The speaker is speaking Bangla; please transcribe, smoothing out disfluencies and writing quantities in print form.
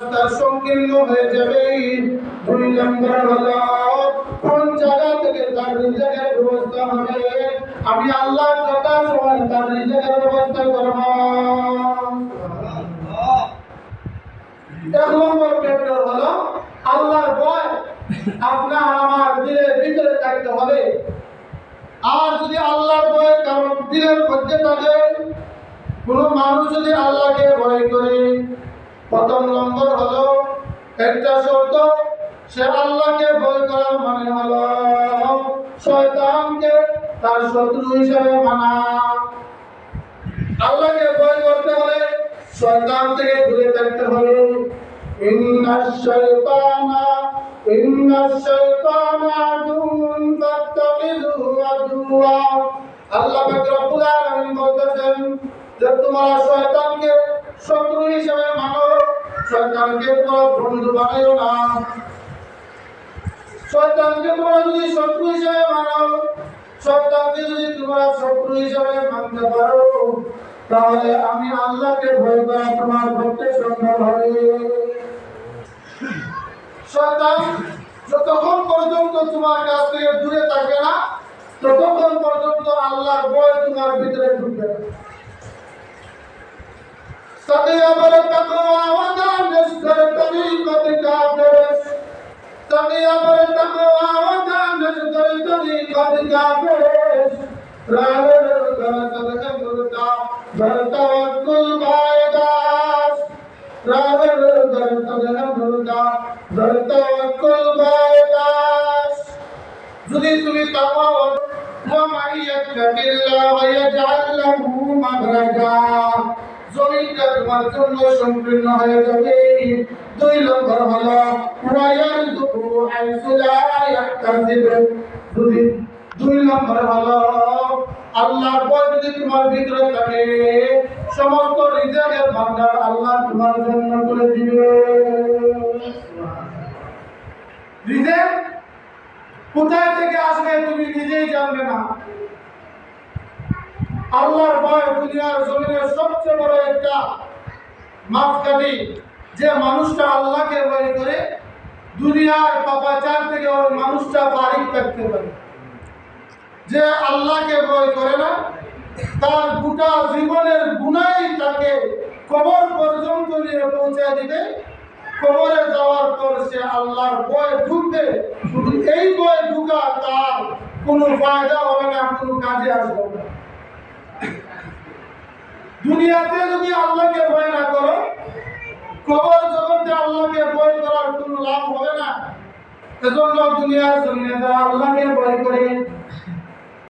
তার সংকীর্ণ হয়ে যাবে। দুই নম্বর হলো কোন জায়গা থেকে তার রিজিকের ব্যবস্থা হবে, আমি আল্লাহ যথা সময় তার রিজিকের ব্যবস্থা করব। এক নম্বর ফ্যাক্টর হলো আল্লাহর ভয় আপনার আমার দিলের ভিতরে থাকতে হবে। আর যদি আল্লাহর ভয় কারণ দিলের মধ্যে থাকে, কোন মানুষ যদি আল্লাহকে ভয় করে, প্রথম নম্বর হলো একটা শর্ত, সে আল্লাহকে ভয় করার মানে হলো শয়তানকে তার শত্রু হিসেবে মানা। আল্লাহকে ভয় করতে হলে শয়তান থেকে দূরে থাকতে হবে। ইন্নাশ শাইতানা আদুউন ফাত্তাখিযুহু আদুওয়া। আল্লাহ পাক রব্বুল আলামিন বলতেছেন যে তোমরা শয়তানকে শত্রু হিসেবে মানো, শয়তানকে তোমরা বন্ধু বানাইও না। শয়তানকে তোমরা যদি শত্রু হিসেবে মানো, শয়তানকে যদি তোমরা শত্রু হিসেবে মানতে পারো, তাহলে আমি আল্লাহকে ভয় করা তোমার পক্ষে সম্ভব হবে। শয়তান যতক্ষণ পর্যন্ত তোমার কাছ থেকে দূরে থাকবে না, ততক্ষণ পর্যন্ত আল্লাহর ভয় তোমার ভিতরে ঢুকবে না। তাকিয়া বলে তাকওয়া ওয়া দানিশ করে তরিকতে কাফের। তাকিয়া বলে তাকওয়া ওয়া দানিশ করে তরিকতে কাফের। রাহের করতে করতে বরতাওয়াক্কুল বায়দাস। রাহের করতে করতে বরতাওয়াক্কুল বায়দাস। যদি তুমি তাকওয়া ওয়া মাইয়াত্তাকিল্লাহ ওয়া ইয়াজআল লাহু মাখরাজা, জমিনটা তোমার জন্য সংকীর্ণ হয়ে যাবে। দুই নম্বর হলো ওয়ায়ারযুকু হাইসু লা ইয়াহতাসিব। দুই নম্বর হলো আল্লাহর ভয় যদি তোমার ভিতরে থাকে, সমস্ত রিজিকের ভান্ডার আল্লাহ তোমার জন্য করে দিবে। রিজিক কোথায় থেকে আসবে তুমি নিজেই জানবে না। আল্লাহর ভয় দুনিয়ার জমিনের সবচেয়ে বড় একটা মাপকাঠি। যে মানুষটা আল্লাহকে ভয় করে, দুনিয়ার পাপাচার থেকে ওই মানুষটা বাহির থাকতে পারে। যে আল্লাহকে ভয় করে না, তার গোটা জীবনের গুনাহ তাকে কবর পর্যন্ত নিয়ে পৌঁছে দিবে। কবরে যাওয়ার পর সে আল্লাহর ভয় ঢুকবে, শুধু এই ভয় ঢুকা তার কোনো ফায়দা হবে না, কোনো কাজে আসবে না। দুনিয়াতে যদি আল্লাহকে ভয় না করো, কবর জগতে আল্লাহকে ভয় করার কোনো লাভ হবে না। এজন্য দুনিয়ার জমিনে যারা আল্লাহকে ভয় করে,